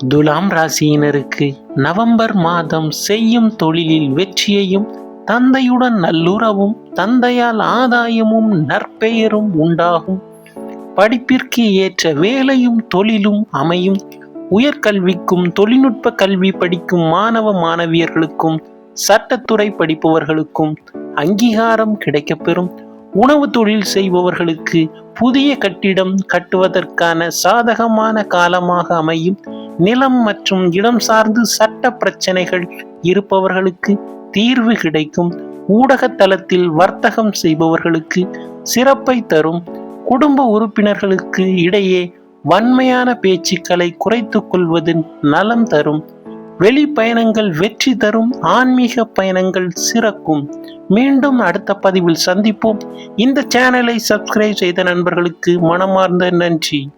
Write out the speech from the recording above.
துலாம் ராசியினருக்கு நவம்பர் மாதம் செய்யும் தொழிலில் வெற்றியையும் தந்தையுடன் நல்லுறவும் தந்தையால் ஆதாயமும் நற்பெயரும் உண்டாகும். படிப்பிற்கு ஏற்ற வேலையும் தொழிலும் அமையும். உயர்கல்விக்கும் தொழில்நுட்ப கல்வி படிக்கும் மாணவ மாணவியர்களுக்கும் சட்டத்துறை படிப்பவர்களுக்கும் அங்கீகாரம் கிடைக்கப்பெறும். உணவு தொழில் செய்பவர்களுக்கு புதிய கட்டிடம் கட்டுவதற்கான சாதகமான காலமாக அமையும். நிலம் மற்றும் இடம் சார்ந்து சட்ட பிரச்சனைகள் இருப்பவர்களுக்கு தீர்வு கிடைக்கும். ஊடக தளத்தில் வர்த்தகம் செய்பவர்களுக்கு சிறப்பை தரும். குடும்ப உறுப்பினர்களுக்கு இடையே வன்மையான பேச்சுக்களை குறைத்துக் கொள்வதின் நலம் தரும். வெளி பயணங்கள் வெற்றி தரும். ஆன்மீக பயணங்கள் சிறக்கும். மீண்டும் அடுத்த பதிவில் சந்திப்போம். இந்த சேனலை சப்ஸ்கிரைப் செய்த நண்பர்களுக்கு மனமார்ந்த நன்றி.